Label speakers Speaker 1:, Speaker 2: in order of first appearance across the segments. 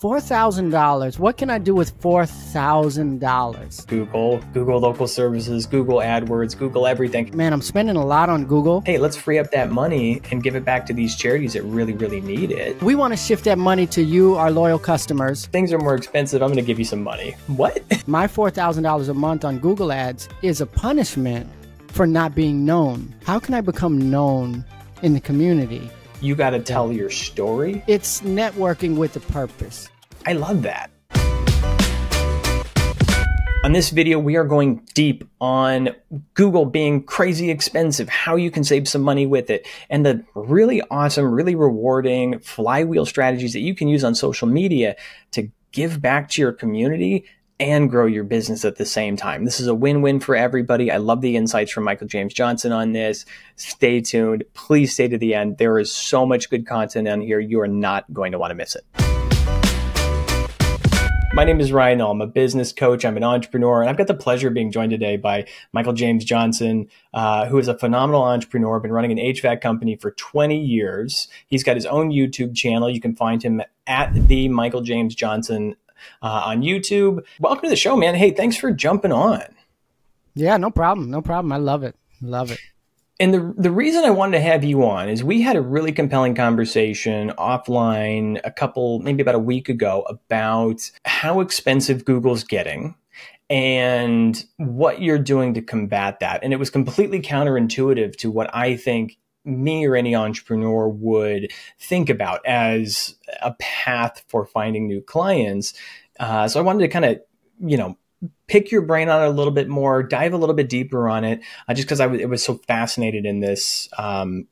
Speaker 1: $4,000. What can I do with $4,000?
Speaker 2: Google local services, Google AdWords, Google everything.
Speaker 1: Man, I'm spending a lot on Google.
Speaker 2: Hey, let's free up that money and give it back to these charities that really, really need it.
Speaker 1: We want to shift that money to you, our loyal customers.
Speaker 2: Things are more expensive. I'm going to give you some money. What?
Speaker 1: My $4,000 a month on Google Ads is a punishment for not being known. How can I become known in the community?
Speaker 2: You got to tell your story.
Speaker 1: It's networking with a purpose.
Speaker 2: I love that. On this video, we are going deep on Google being crazy expensive, how you can save some money with it, and the really awesome, really rewarding flywheel strategies that you can use on social media to give back to your community and grow your business at the same time. This is a win-win for everybody. I love the insights from Michael James Johnson on this. Stay tuned. Please stay to the end. There is so much good content on here. You are not going to want to miss it. My name is Ryan. I'm a business coach. I'm an entrepreneur, and I've got the pleasure of being joined today by Michael James Johnson, who is a phenomenal entrepreneur, been running an HVAC company for 20 years. He's got his own YouTube channel. You can find him at the Michael James Johnson on YouTube. Welcome to the show, man. Hey, thanks for jumping on.
Speaker 1: Yeah, no problem. No problem. I love it. Love it.
Speaker 2: And the reason I wanted to have you on is we had a really compelling conversation offline maybe about a week ago about how expensive Google's getting and what you're doing to combat that. And it was completely counterintuitive to what I think me or any entrepreneur would think about as a path for finding new clients. So I wanted to kind of, pick your brain on it a little bit more, dive a little bit deeper on it, just because I was so fascinated in this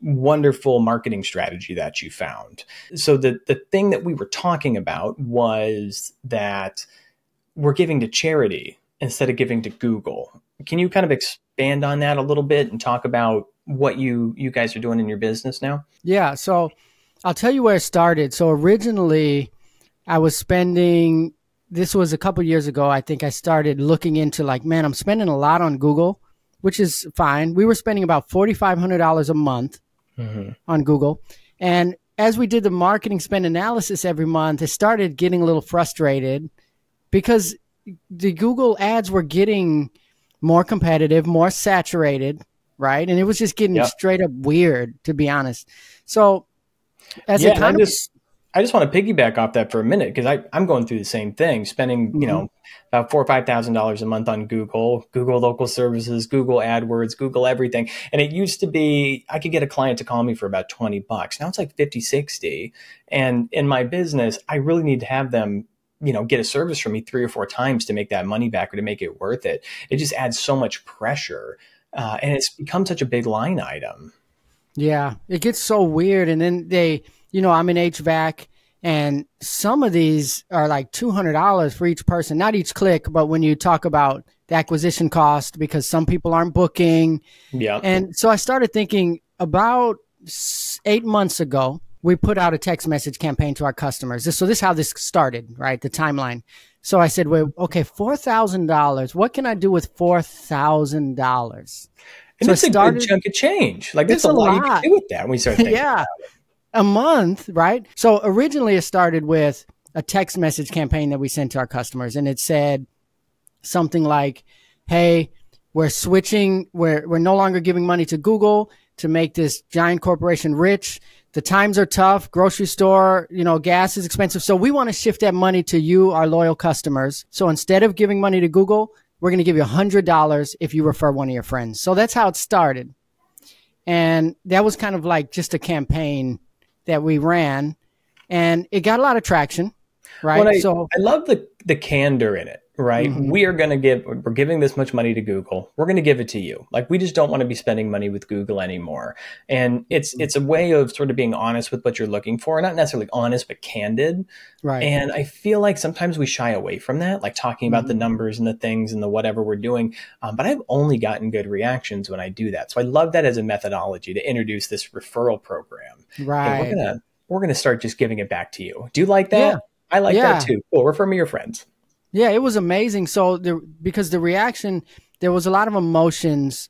Speaker 2: wonderful marketing strategy that you found. So the thing that we were talking about was that we're giving to charity instead of giving to Google. Can you kind of expand on that a little bit and talk about what you guys are doing in your business now? Yeah.
Speaker 1: So I'll tell you where it started. So originally I was spending, this was a couple years ago, I think I started looking into man, I'm spending a lot on Google, which is fine. We were spending about $4,500 a month on Google. And as we did the marketing spend analysis every month, I started getting a little frustrated because the Google ads were getting more competitive, more saturated, right? And it was just getting straight up weird, to be honest. So as a kind of...
Speaker 2: I just want to piggyback off that for a minute because I'm going through the same thing, spending, about $4,000 or $5,000 a month on Google local services, Google AdWords, Google everything. And it used to be, I could get a client to call me for about $20. Now it's like 50, 60. And in my business, I really need to have them, get a service from me 3 or 4 times to make that money back or to make it worth it. It just adds so much pressure. And it's become such a big line item.
Speaker 1: Yeah, it gets so weird. And then I'm in HVAC, and some of these are like $200 for each person, not each click, but when you talk about the acquisition cost, because some people aren't booking. Yeah. And so I started thinking about 8 months ago, we put out a text message campaign to our customers. So this is how this started, right? The timeline. So I said, well, okay, $4,000. What can I do with $4,000?
Speaker 2: And it's a good chunk of change. Like there's a lot you can do with that when we start thinking about it.
Speaker 1: A month, right? So originally it started with a text message campaign that we sent to our customers. And it said something like, hey, we're switching. We're no longer giving money to Google to make this giant corporation rich. The times are tough. Grocery store, gas is expensive. So we want to shift that money to you, our loyal customers. So instead of giving money to Google, we're going to give you $100 if you refer one of your friends. So that's how it started. And that was kind of like just a campaign that we ran, and it got a lot of traction, right?
Speaker 2: Well, I love the candor in it, right? We're giving this much money to Google. We're going to give it to you. Like, we just don't want to be spending money with Google anymore. And it's a way of sort of being honest with what you're looking for, not necessarily honest, but candid. Right. And I feel like sometimes we shy away from that, like talking about the numbers and the things and the whatever we're doing. But I've only gotten good reactions when I do that. So I love that as a methodology to introduce this referral program.
Speaker 1: Right.
Speaker 2: Hey, we're gonna start just giving it back to you. Do you like that? Yeah. I like that too. Cool. Refer me your friends.
Speaker 1: Yeah, it was amazing. So because the reaction, there was a lot of emotions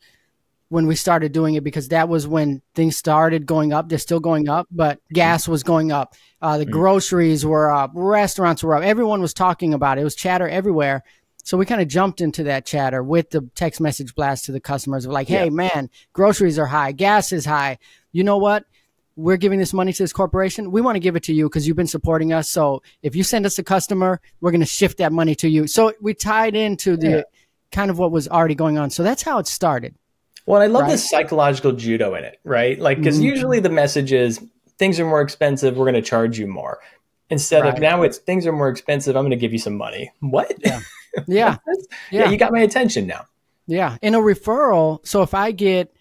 Speaker 1: when we started doing it, because that was when things started going up. They're still going up, but gas was going up. The groceries were up, restaurants were up. Everyone was talking about it. It was chatter everywhere. So we kind of jumped into that chatter with the text message blast to the customers of like, hey, man, groceries are high. Gas is high. You know what? We're giving this money to this corporation. We want to give it to you because you've been supporting us. So if you send us a customer, we're going to shift that money to you. So we tied into the kind of what was already going on. So that's how it started.
Speaker 2: Well, I love the psychological judo in it, right? Like, because usually the message is things are more expensive, we're going to charge you more. Instead of now it's things are more expensive, I'm going to give you some money. What?
Speaker 1: Yeah.
Speaker 2: You got my attention now.
Speaker 1: Yeah. In a referral, so if I get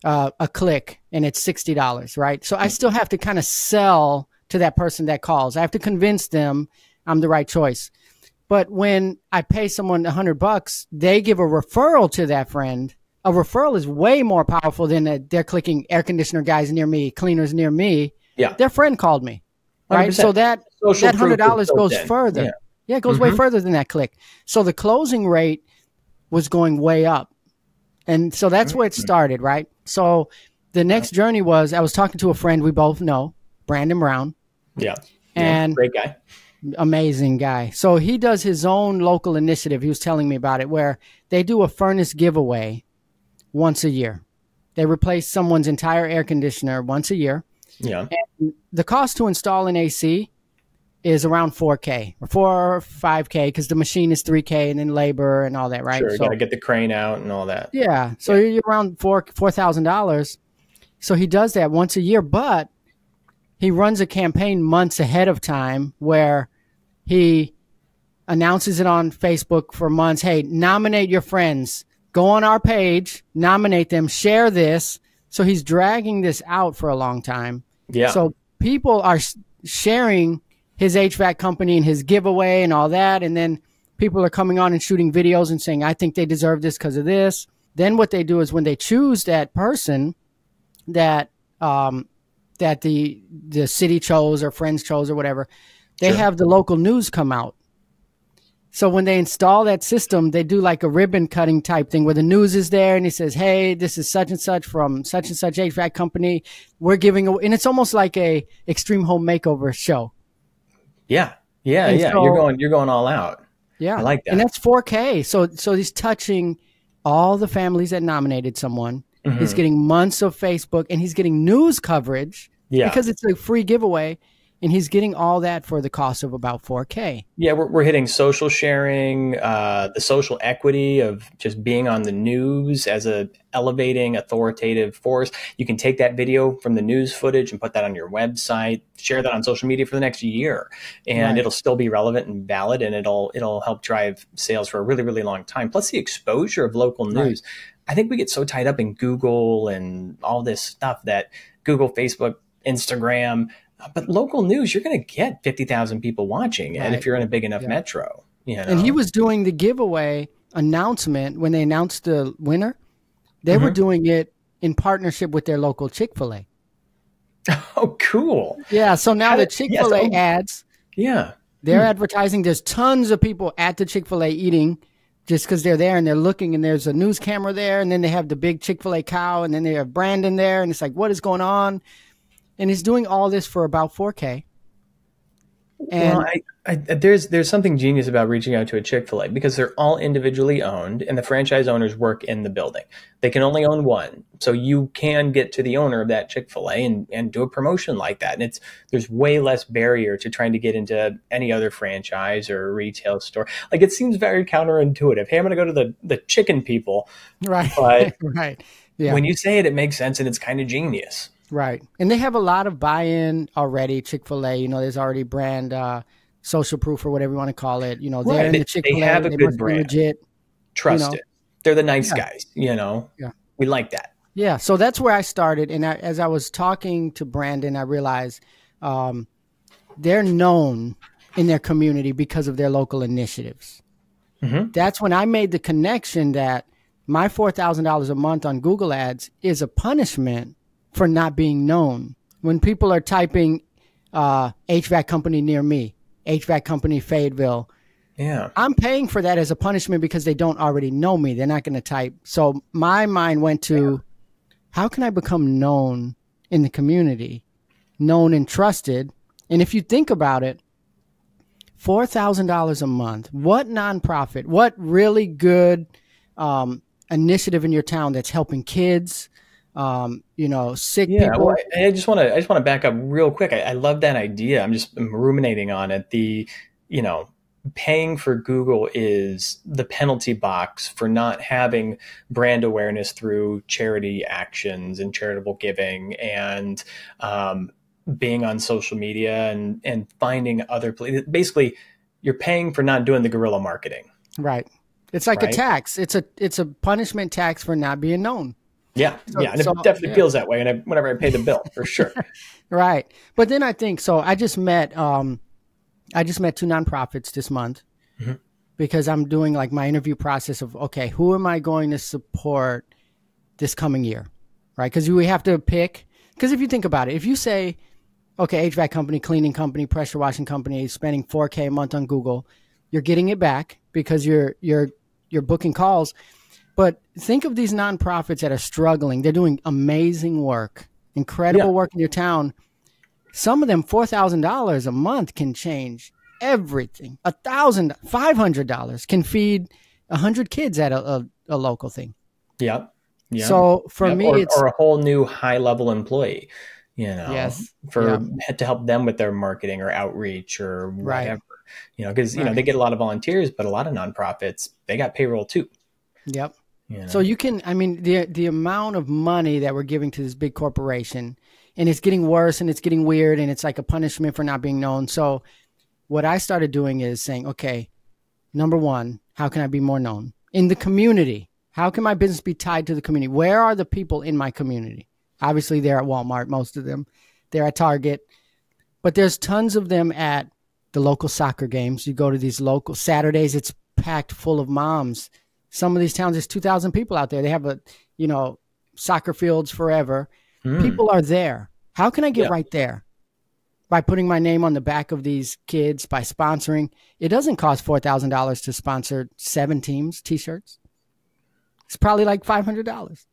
Speaker 1: a click and it's $60, right? So I still have to kind of sell to that person that calls. I have to convince them I'm the right choice. But when I pay someone $100, they give a referral to that friend. A referral is way more powerful than they're clicking air conditioner guys near me, cleaners near me. Yeah. Their friend called me, right? 100%. So that $100 goes further. Yeah, it goes way further than that click. So the closing rate was going way up. And so that's where it started, right? So the next journey was, I was talking to a friend we both know, Brandon Brown.
Speaker 2: Yeah.
Speaker 1: And
Speaker 2: great guy.
Speaker 1: Amazing guy. So he does his own local initiative. He was telling me about it, where they do a furnace giveaway once a year. They replace someone's entire air conditioner once a year.
Speaker 2: Yeah.
Speaker 1: And the cost to install an AC is around $4K or $4 or $5K, because the machine is $3K and then labor and all that, right?
Speaker 2: Sure, you got to get the crane out and all that.
Speaker 1: Yeah. So you're around $4,000. So he does that once a year, but he runs a campaign months ahead of time where he announces it on Facebook for months. Hey, nominate your friends. Go on our page, nominate them, share this. So he's dragging this out for a long time.
Speaker 2: Yeah.
Speaker 1: So people are sharing his HVAC company and his giveaway and all that. And then people are coming on and shooting videos and saying, I think they deserve this because of this. Then what they do is when they choose that person that that the city chose or friends chose or whatever, they have the local news come out. So when they install that system, they do like a ribbon cutting type thing where the news is there and he says, hey, this is such and such from such and such HVAC company. We're giving away, and it's almost like a extreme home makeover show.
Speaker 2: Yeah. So, you're going all out.
Speaker 1: Yeah.
Speaker 2: I like that.
Speaker 1: And that's 4K. So he's touching all the families that nominated someone. He's getting months of Facebook and he's getting news coverage because it's a free giveaway. And he's getting all that for the cost of about 4K.
Speaker 2: Yeah, we're hitting social sharing, the social equity of just being on the news as a elevating authoritative force. You can take that video from the news footage and put that on your website, share that on social media for the next year, and it'll still be relevant and valid, and it'll help drive sales for a really, really long time. Plus the exposure of local news. I think we get so tied up in Google and all this stuff that Google, Facebook, Instagram, but local news, you're going to get 50,000 people watching. And if you're in a big enough metro, you know.
Speaker 1: And he was doing the giveaway announcement when they announced the winner. They were doing it in partnership with their local Chick-fil-A.
Speaker 2: Oh, cool.
Speaker 1: Yeah. So now the Chick-fil-A ads, they're advertising. There's tons of people at the Chick-fil-A eating just because they're there and they're looking, and there's a news camera there. And then they have the big Chick-fil-A cow, and then they have Brandon there. And it's like, what is going on? And he's doing all this for about 4K. And
Speaker 2: there's something genius about reaching out to a Chick-fil-A because they're all individually owned and the franchise owners work in the building. They can only own one. So you can get to the owner of that Chick-fil-A and do a promotion like that. And there's way less barrier to trying to get into any other franchise or retail store. Like, it seems very counterintuitive. Hey, I'm going to go to the chicken people.
Speaker 1: Right.
Speaker 2: But
Speaker 1: Yeah.
Speaker 2: when you say it, it makes sense and it's kind of genius.
Speaker 1: Right. And they have a lot of buy-in already, Chick-fil-A. You know, there's already brand social proof or whatever you want to call it. You know, they're in the Chick-fil-A.
Speaker 2: They have a good brand.
Speaker 1: Legit.
Speaker 2: Trust it. They're the nice guys, you know.
Speaker 1: Yeah.
Speaker 2: We like that.
Speaker 1: Yeah. So that's where I started. And as I was talking to Brandon, I realized they're known in their community because of their local initiatives. That's when I made the connection that my $4,000 a month on Google Ads is a punishment for not being known. When people are typing HVAC company near me, HVAC company Fayetteville, I'm paying for that as a punishment because they don't already know me. They're not going to type. So my mind went to how can I become known in the community, known and trusted? And if you think about it, $4,000 a month, what nonprofit, what really good initiative in your town that's helping kids, sick people?
Speaker 2: Well, I just want to back up real quick. I love that idea. I'm ruminating on it. You know, paying for Google is the penalty box for not having brand awareness through charity actions and charitable giving and being on social media and finding other places. Basically, you're paying for not doing the guerrilla marketing.
Speaker 1: Right. It's like a tax. It's a punishment tax for not being known.
Speaker 2: Yeah. And it definitely feels that way. And whenever I pay the bill, for sure.
Speaker 1: Right. But then I think, so I just met 2 nonprofits this month because I'm doing like my interview process of, okay, who am I going to support this coming year? Right. Because we have to pick, because if you think about it, if you say, okay, HVAC company, cleaning company, pressure washing company, spending $4K a month on Google, you're getting it back because you're booking calls. But think of these nonprofits that are struggling. They're doing amazing work, incredible work in your town. Some of them, $4,000 a month can change everything. $500 can feed 100 kids at a local thing.
Speaker 2: Yep.
Speaker 1: So for me, it's
Speaker 2: or a whole new high level employee, to help them with their marketing or outreach or whatever, because they get a lot of volunteers, but a lot of nonprofits, they got payroll too.
Speaker 1: Yep. So you can, the amount of money that we're giving to this big corporation, and it's getting worse and it's getting weird and it's like a punishment for not being known. So what I started doing is saying, okay, number one, how can I be more known in the community? How can my business be tied to the community? Where are the people in my community? Obviously they're at Walmart, most of them. They're at Target, but there's tons of them at the local soccer games. You go to these local Saturdays, it's packed full of moms. Some of these towns, there's 2,000 people out there. They have soccer fields forever. People are there. How can I get right there? By putting my name on the back of these kids, by sponsoring. It doesn't cost $4,000 to sponsor 7 teams, T-shirts. It's probably like $500.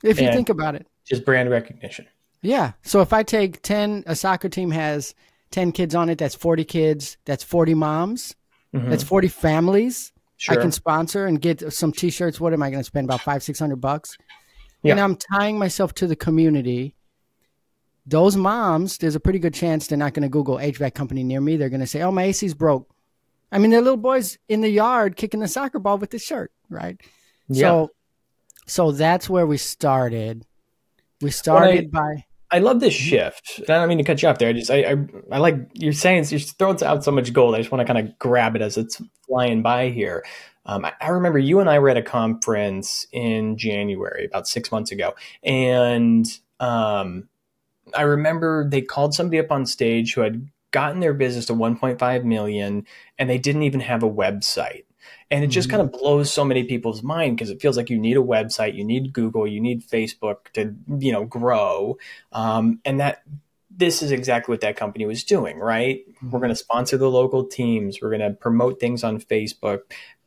Speaker 1: If you think about it.
Speaker 2: Just brand recognition.
Speaker 1: Yeah. So if I take a soccer team has 10 kids on it, that's 40 kids. That's 40 moms. That's 40 families. Sure. I can sponsor and get some T-shirts. What am I going to spend? About $500-600? And I'm tying myself to the community. Those moms, there's a pretty good chance they're not going to Google HVAC company near me. They're going to say, oh, my AC's broke. They're little boys in the yard kicking the soccer ball with the shirt, right? Yeah. So that's where we started. We started by...
Speaker 2: I love this shift. I don't mean to cut you off there. I like you're saying, you're throwing out so much gold. I just want to kind of grab it as it's flying by here. I remember you and I were at a conference in January, about 6 months ago. And I remember they called somebody up on stage who had gotten their business to 1.5 million and they didn't even have a website. And it just kind of blows so many people's mind because it feels like you need a website, you need Google, you need Facebook to, grow. And that this is exactly what that company was doing, right? We're going to sponsor the local teams. We're going to promote things on Facebook.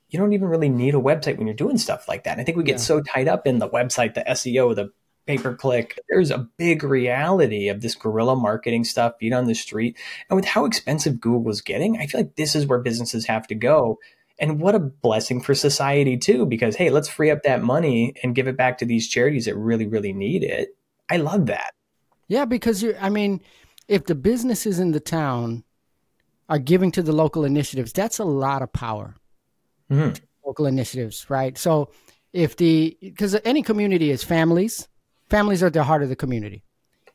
Speaker 2: You don't even really need a website when you're doing stuff like that. And I think we get so tied up in the website, the SEO, the pay-per-click. There's a big reality of this guerrilla marketing stuff, feet on the street. And with how expensive Google's getting, I feel like this is where businesses have to go. And what a blessing for society too, because, hey, let's free up that money and give it back to these charities that really, really need it. I love that.
Speaker 1: Yeah, because if the businesses in the town are giving to the local initiatives, that's a lot of power. Local initiatives, right? So because any community is families are at the heart of the community.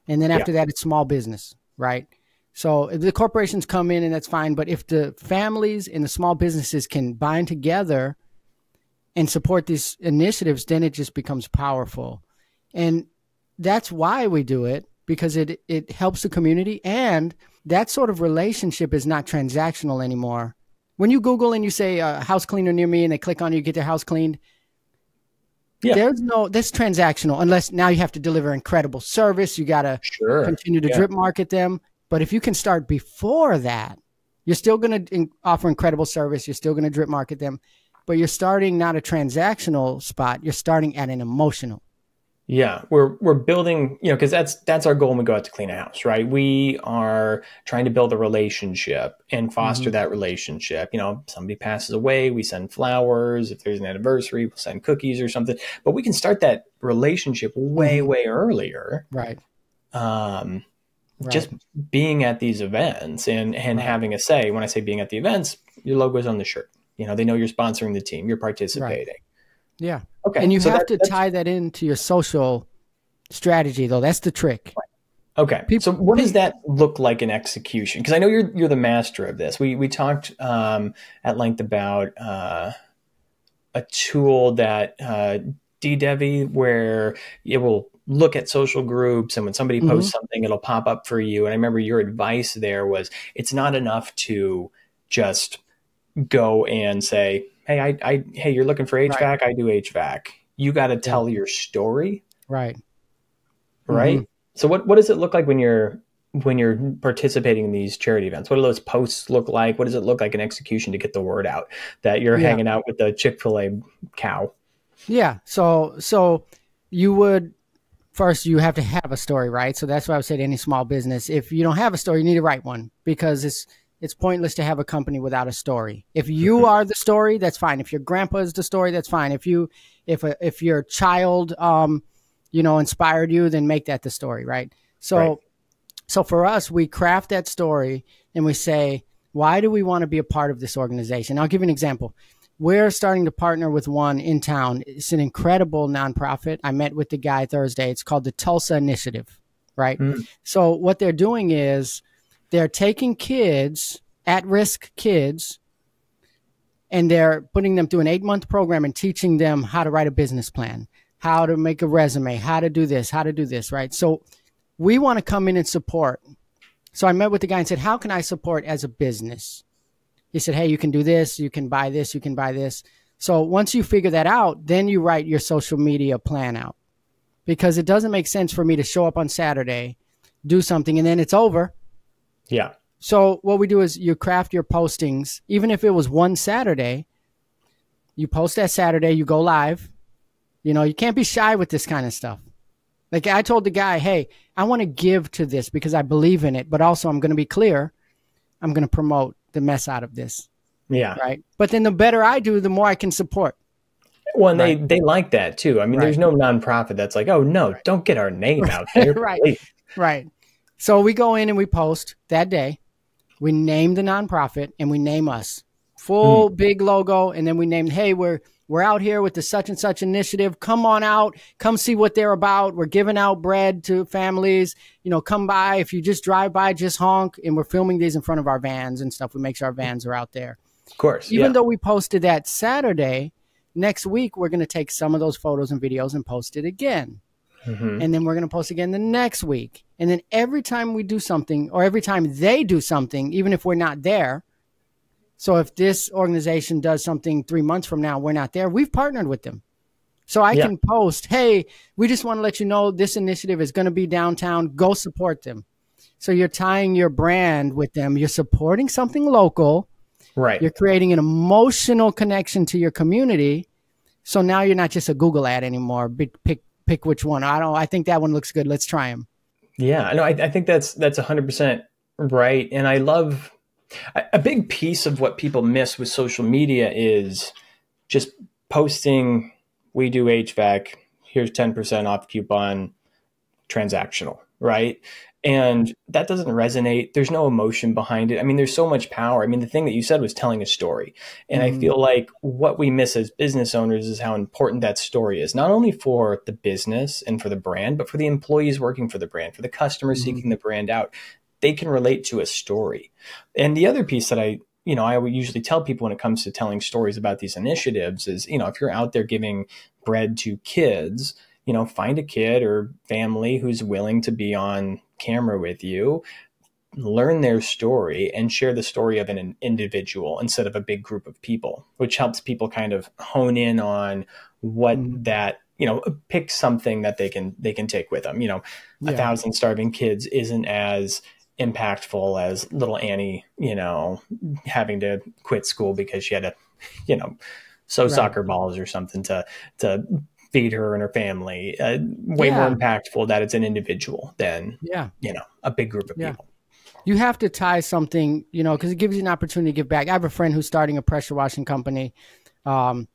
Speaker 1: And then after that, it's small business, right? So if the corporations come in and that's fine. But if the families and the small businesses can bind together and support these initiatives, then it just becomes powerful. And that's why we do it, because it helps the community. And that sort of relationship is not transactional anymore. When you Google and you say a house cleaner near me and they click on you, get their house cleaned. That's transactional, unless now you have to deliver incredible service. You got to continue to drip market them. But if you can start before that, you're still going to offer incredible service. You're still going to drip market them, but you're starting not a transactional spot. You're starting at an emotional.
Speaker 2: Yeah, we're building, because that's our goal when we go out to clean a house, right? We are trying to build a relationship and foster
Speaker 1: Hmm.
Speaker 2: that relationship. Somebody passes away, we send flowers. If there's an anniversary, we'll send cookies or something. But we can start that relationship way,
Speaker 1: Hmm.
Speaker 2: way earlier.
Speaker 1: Right.
Speaker 2: Um,
Speaker 1: Right.
Speaker 2: just being at these events and
Speaker 1: Right.
Speaker 2: having a say. When I say being at the events, your logo's on the shirt. They know you're sponsoring the team, you're
Speaker 1: Right.
Speaker 2: participating.
Speaker 1: Yeah.
Speaker 2: Okay,
Speaker 1: And you
Speaker 2: so
Speaker 1: have to
Speaker 2: that's
Speaker 1: tie that into your social strategy, though. That's the trick.
Speaker 2: okay. So
Speaker 1: People,
Speaker 2: what does that look like in execution? Because I know you're the master of this. We talked at length about a tool that DDevi, where it will look at social groups, and when somebody
Speaker 1: hmm
Speaker 2: posts something, it'll pop up for you. And I remember your advice there was it's not enough to just go and say, "Hey, hey, you're looking for
Speaker 1: right.
Speaker 2: HVAC? I do HVAC." You got to
Speaker 1: Yeah.
Speaker 2: tell your story,
Speaker 1: Right. hmm
Speaker 2: right? So what does it look like when you're participating in these charity events? What do those posts look like? What does it look like in execution to get the word out that you're
Speaker 1: Yeah.
Speaker 2: hanging out with the Chick-fil-A cow?
Speaker 1: Yeah. So you would first you have to have a story, right? So that's why I would say to any small business, if you don't have a story, you need to write one because it's pointless to have a company without a story. If you
Speaker 2: Mhm.
Speaker 1: are the story, that's fine. If your grandpa is the story, that's fine. If your child inspired you, then make that the story, right?
Speaker 2: Right.
Speaker 1: So for us, we craft that story and we say, why do we want to be a part of this organization? I'll give you an example. We're starting to partner with one in town. It's an incredible nonprofit. I met with the guy Thursday. It's called the Tulsa Initiative, right?
Speaker 2: Mm.
Speaker 1: So what they're doing is they're taking kids, at-risk kids, and they're putting them through an 8-month program and teaching them how to write a business plan, how to make a resume, how to do this, right? So we want to come in and support. So I met with the guy and said, how can I support as a business? He said, hey, you can do this, you can buy this, you can buy this. So once you figure that out, then you write your social media plan out because it doesn't make sense for me to show up on Saturday, do something, and then it's over.
Speaker 2: Yeah.
Speaker 1: So what we do is you craft your postings. Even if it was one Saturday, you post that Saturday, you go live. You can't be shy with this kind of stuff. Like I told the guy, hey, I want to give to this because I believe in it, but also I'm going to be clear. I'm going to promote the mess out of this.
Speaker 2: Yeah.
Speaker 1: Right. But then the better I do, the more I can support.
Speaker 2: Well, and they
Speaker 1: Right.
Speaker 2: they like that too. I mean,
Speaker 1: Right.
Speaker 2: there's no nonprofit that's like, "Oh no,
Speaker 1: Right.
Speaker 2: don't get our name out there,
Speaker 1: Right.
Speaker 2: please."
Speaker 1: Right. So we go in and we post that day. We name the nonprofit and we name us.
Speaker 2: Mm.
Speaker 1: Full big logo. And then we named, hey, we're out here with the such and such initiative. Come on out. Come see what they're about. We're giving out bread to families. Come by. If you just drive by, just honk. And we're filming these in front of our vans and stuff. We make sure our vans are out there.
Speaker 2: Of course,
Speaker 1: Even
Speaker 2: yeah.
Speaker 1: though we posted that Saturday, next week, we're going to take some of those photos and videos and post it again.
Speaker 2: Hmm.
Speaker 1: And then we're going to post again the next week. And then every time we do something or every time they do something, even if we're not there. So if this organization does something 3 months from now, we're not there, we've partnered with them. So I
Speaker 2: Yeah.
Speaker 1: can post, hey, we just want to let you know this initiative is going to be downtown. Go support them. So you're tying your brand with them. You're supporting something local.
Speaker 2: Right.
Speaker 1: You're creating an emotional connection to your community. So now you're not just a Google ad anymore. Pick which one. I think that one looks good. Let's try them.
Speaker 2: Yeah. No, I think that's 100% right. And I love a big piece of what people miss with social media is just posting, "We do HVAC, here's 10% off coupon," transactional, right? And that doesn't resonate. There's no emotion behind it. I mean, there's so much power. I mean, the thing that you said was telling a story. And I
Speaker 1: Mm-hmm.
Speaker 2: feel like what we miss as business owners is how important that story is, not only for the business and for the brand, but for the employees working for the brand, for the customers
Speaker 1: Mm-hmm.
Speaker 2: seeking the brand out. They can relate to a story. And the other piece that I would usually tell people when it comes to telling stories about these initiatives is, if you're out there giving bread to kids, find a kid or family who's willing to be on camera with you, learn their story and share the story of an individual instead of a big group of people, which helps people kind of hone in on what
Speaker 1: Mm-hmm.
Speaker 2: that, pick something that they can take with them. A
Speaker 1: Yeah.
Speaker 2: 1,000 starving kids isn't as impactful as little Annie, having to quit school because she had to, sew
Speaker 1: Right.
Speaker 2: soccer balls or something to feed her and her family. Way more
Speaker 1: Yeah.
Speaker 2: impactful that it's an individual than,
Speaker 1: Yeah.
Speaker 2: a big group of
Speaker 1: Yeah.
Speaker 2: people.
Speaker 1: You have to tie something, because it gives you an opportunity to give back. I have a friend who's starting a pressure washing company, and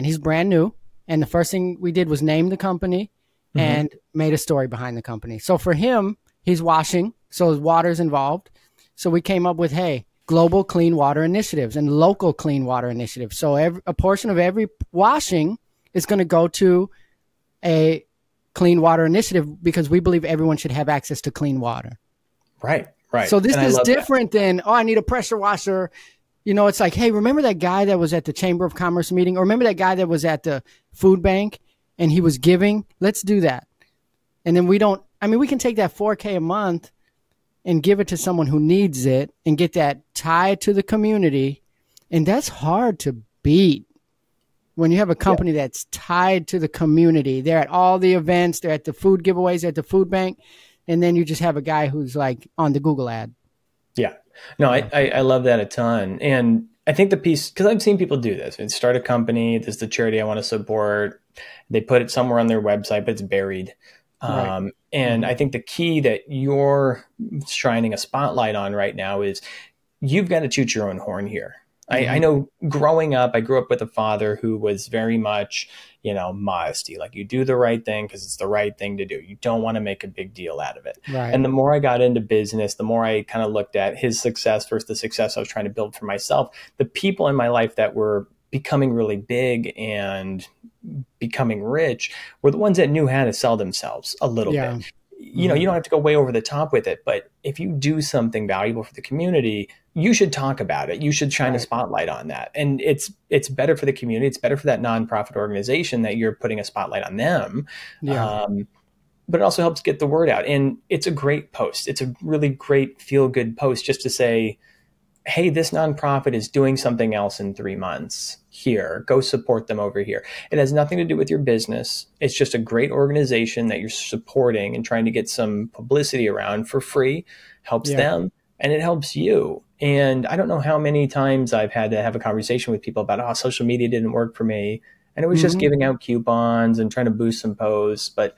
Speaker 1: he's brand new. And the first thing we did was name the company and made a story behind the company. So for him, he's washing, so his water's involved. So we came up with, hey, global clean water initiatives and local clean water initiatives. So a portion of every washing is going to go to a clean water initiative because we believe everyone should have access to clean water.
Speaker 2: Right. Right.
Speaker 1: So this
Speaker 2: And I
Speaker 1: is
Speaker 2: love
Speaker 1: different than, I need a pressure washer. It's like, hey, remember that guy that was at the Chamber of Commerce meeting? Or remember that guy that was at the food bank and he was giving? Let's do that. And then we can take that $4K a month and give it to someone who needs it and get that tied to the community. And that's hard to beat when you have a company that's tied to the community. They're at all the events. They're at the food giveaways, they're at the food bank. And then you just have a guy who's like on the Google ad.
Speaker 2: Yeah. No, I love that a ton. And I think the piece, because I've seen people do this. They start a company, this is the charity I want to support. They put it somewhere on their website, but it's buried.
Speaker 1: Right.
Speaker 2: And I think the key that you're shining a spotlight on right now is you've got to toot your own horn here. I know growing up, I grew up with a father who was very much, modesty. Like, you do the right thing because it's the right thing to do. You don't want to make a big deal out of it.
Speaker 1: Right.
Speaker 2: And the more I got into business, the more I kind of looked at his success versus the success I was trying to build for myself. The people in my life that were becoming really big and becoming rich were the ones that knew how to sell themselves a little bit. You don't have to go way over the top with it, but if you do something valuable for the community, you should talk about it. You should shine a spotlight on that. And it's better for the community. It's better for that nonprofit organization that you're putting a spotlight on them.
Speaker 1: Yeah.
Speaker 2: But it also helps get the word out. And it's a great post. It's a really great feel-good post just to say, hey, this nonprofit is doing something else in 3 months here. Go support them over here. It has nothing to do with your business. It's just a great organization that you're supporting and trying to get some publicity around for free. Helps them and it helps you. And I don't know how many times I've had to have a conversation with people about, social media didn't work for me. And it was just giving out coupons and trying to boost some posts. But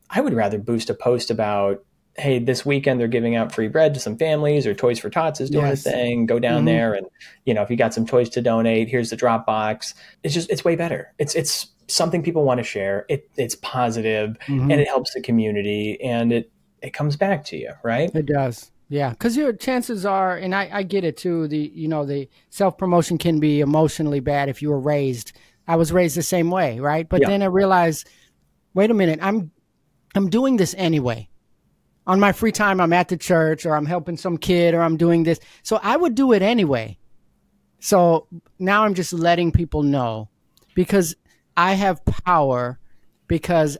Speaker 2: I would rather boost a post about, hey, this weekend they're giving out free bread to some families, or Toys for Tots is doing a thing. Go down there and, if you got some toys to donate, here's the drop box. It's way better. It's something people want to share. It's positive and it helps the community and it comes back to you, right?
Speaker 1: It does. Yeah. Because your chances are, and I get it too, the self-promotion can be emotionally bad if you were raised. I was raised the same way, right? But then I realized, wait a minute, I'm doing this anyway. On my free time, I'm at the church or I'm helping some kid or I'm doing this. So I would do it anyway. So now I'm just letting people know because I have power because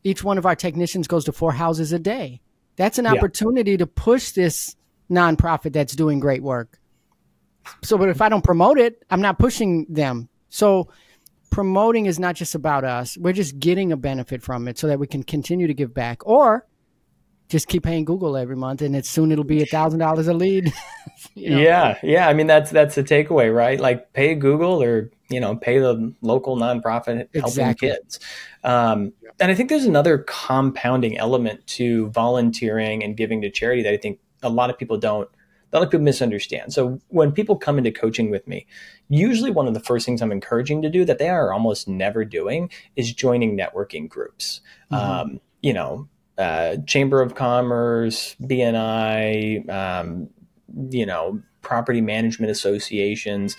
Speaker 1: each one of our technicians goes to 4 houses a day. That's an opportunity to push this nonprofit that's doing great work. So, but if I don't promote it, I'm not pushing them. So promoting is not just about us. We're just getting a benefit from it so that we can continue to give back, or just keep paying Google every month and it'll be $1,000 a lead.
Speaker 2: Yeah. I mean, that's the takeaway, right? Like, pay Google or, pay the local nonprofit helping kids. And I think there's another compounding element to volunteering and giving to charity that I think a lot of people misunderstand. So when people come into coaching with me, usually one of the first things I'm encouraging to do that they are almost never doing is joining networking groups. Chamber of Commerce, BNI, property management associations.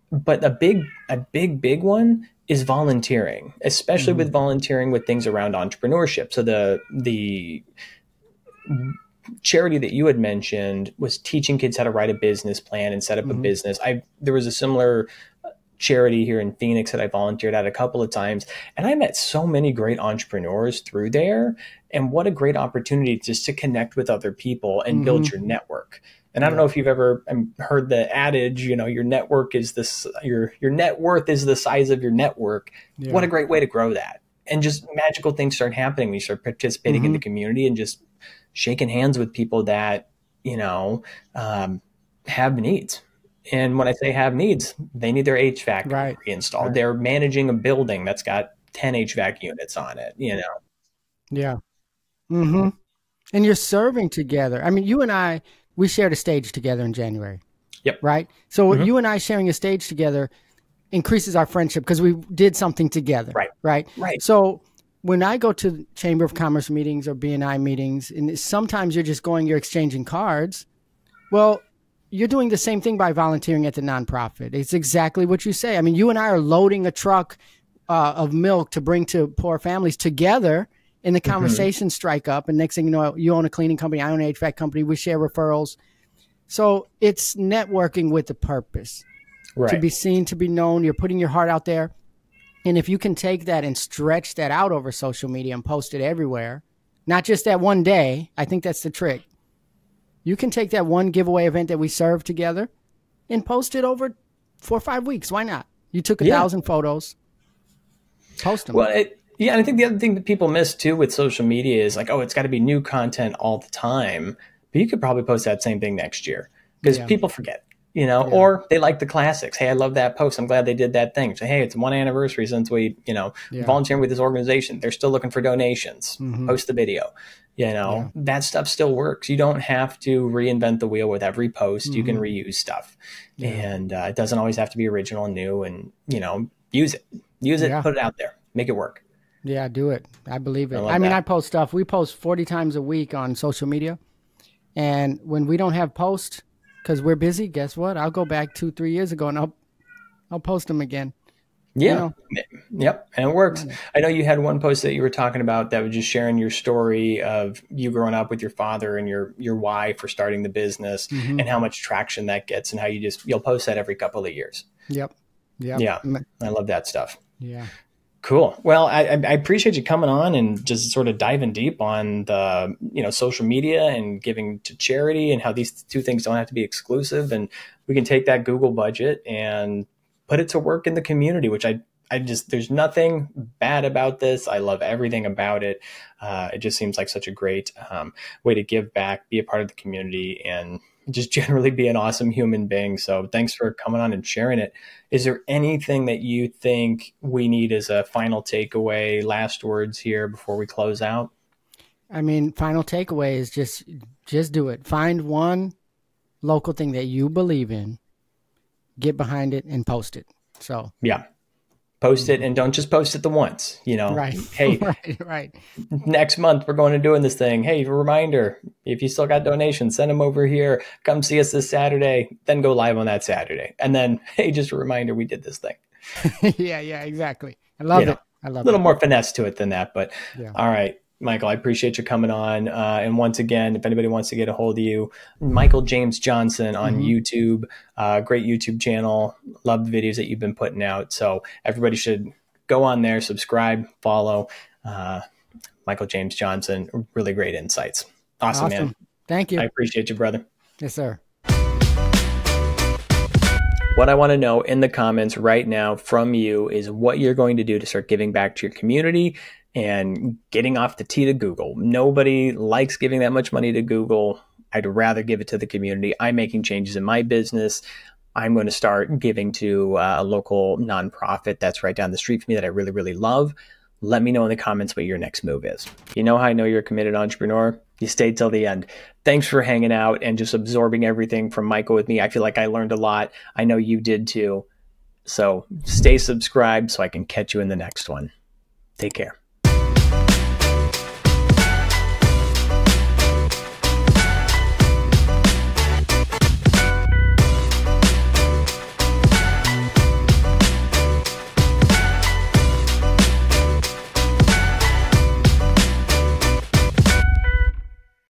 Speaker 2: But a big one is volunteering, especially with volunteering with things around entrepreneurship. So the charity that you had mentioned was teaching kids how to write a business plan and set up a business. There was a similar charity here in Phoenix that I volunteered at a couple of times, and I met so many great entrepreneurs through there. And what a great opportunity just to connect with other people and build your network. And I don't know if you've ever heard the adage, your network is your net worth is the size of your network. Yeah. What a great way to grow that. And just magical things start happening when you start participating in the community and just shaking hands with people that, have needs. And when I say have needs, they need their HVAC
Speaker 1: Right.
Speaker 2: reinstalled.
Speaker 1: Right.
Speaker 2: They're managing a building that's got 10 HVAC units on it, you know.
Speaker 1: Yeah. Mm-hmm. And you're serving together. I mean, you and I, we shared a stage together in January,
Speaker 2: Yep.
Speaker 1: right? So
Speaker 2: Mm-hmm.
Speaker 1: you and I sharing a stage together increases our friendship because we did something together,
Speaker 2: Right.
Speaker 1: right?
Speaker 2: Right.
Speaker 1: So when I go to Chamber of Commerce meetings or BNI meetings, and sometimes you're just going, you're exchanging cards. Well, you're doing the same thing by volunteering at the nonprofit. It's exactly what you say. I mean, you and I are loading a truck of milk to bring to poor families together, and the conversations strike up. And next thing you know, you own a cleaning company, I own an HVAC company, we share referrals. So it's networking with a purpose.
Speaker 2: Right.
Speaker 1: To be seen, to be known. You're putting your heart out there. And if you can take that and stretch that out over social media and post it everywhere, not just that one day, I think that's the trick. You can take that one giveaway event that we served together and post it over 4 or 5 weeks. Why not? You took 1,000 photos, post them.
Speaker 2: Well, and I think the other thing that people miss too with social media is like, oh, it's got to be new content all the time. But you could probably post that same thing next year because people forget, you know, or they like the classics. Hey, I love that post. I'm glad they did that thing. So, hey, it's 1 anniversary since we, you know, volunteering with this organization. They're still looking for donations. Post the video. You know, that stuff still works. You don't have to reinvent the wheel with every post. You can reuse stuff. And it doesn't always have to be original and new. And, you know, use it. Use it, put it out there. Make it work.
Speaker 1: Yeah, do it. I believe it. I mean, I post stuff. We post 40 times a week on social media. And when we don't have posts, because we're busy, guess what? I'll go back 2-3 years ago and I'll post them again.
Speaker 2: Yeah.
Speaker 1: You know?
Speaker 2: Yep. And it works. I know you had one post that you were talking about that was just sharing your story of you growing up with your father and your why for starting the business and how much traction that gets and how you'll post that every couple of years.
Speaker 1: Yep.
Speaker 2: Yeah. I love that stuff.
Speaker 1: Yeah.
Speaker 2: Cool. Well, I appreciate you coming on and just sort of diving deep on the, you know, social media and giving to charity and how these two things don't have to be exclusive. And we can take that Google budget and put it to work in the community, which I just, there's nothing bad about this. I love everything about it. It just seems like such a great way to give back, be a part of the community, and just generally be an awesome human being. So thanks for coming on and sharing it. Is there anything that you think we need as a final takeaway, last words here before we close out?
Speaker 1: I mean, final takeaway is just do it. Find one local thing that you believe in, get behind it, and post it. So
Speaker 2: yeah. Post it, and don't just post it the once, you know,
Speaker 1: right.
Speaker 2: Hey,
Speaker 1: right.
Speaker 2: Next month we're going to doing this thing. Hey, reminder, if you still got donations, send them over here. Come see us this Saturday, then go live on that Saturday. And then, hey, just a reminder, we did this thing.
Speaker 1: yeah, exactly. I love it. I love it.
Speaker 2: A little more finesse to it than that, but
Speaker 1: yeah.
Speaker 2: All right. Michael, I appreciate you coming on. And once again, if anybody wants to get a hold of you, Michael James Johnson on YouTube, great YouTube channel. Love the videos that you've been putting out. So everybody should go on there, subscribe, follow Michael James Johnson. Really great insights. Awesome, man.
Speaker 1: Thank you.
Speaker 2: I appreciate you, brother.
Speaker 1: Yes, sir.
Speaker 2: What I want to know in the comments right now from you is what you're going to do to start giving back to your community and getting off the T to Google. Nobody likes giving that much money to Google. I'd rather give it to the community. I'm making changes in my business. I'm going to start giving to a local nonprofit that's right down the street from me that I really, really love. Let me know in the comments what your next move is. You know how I know you're a committed entrepreneur? You stayed till the end. Thanks for hanging out and just absorbing everything from Michael with me. I feel like I learned a lot. I know you did too. So stay subscribed so I can catch you in the next one. Take care.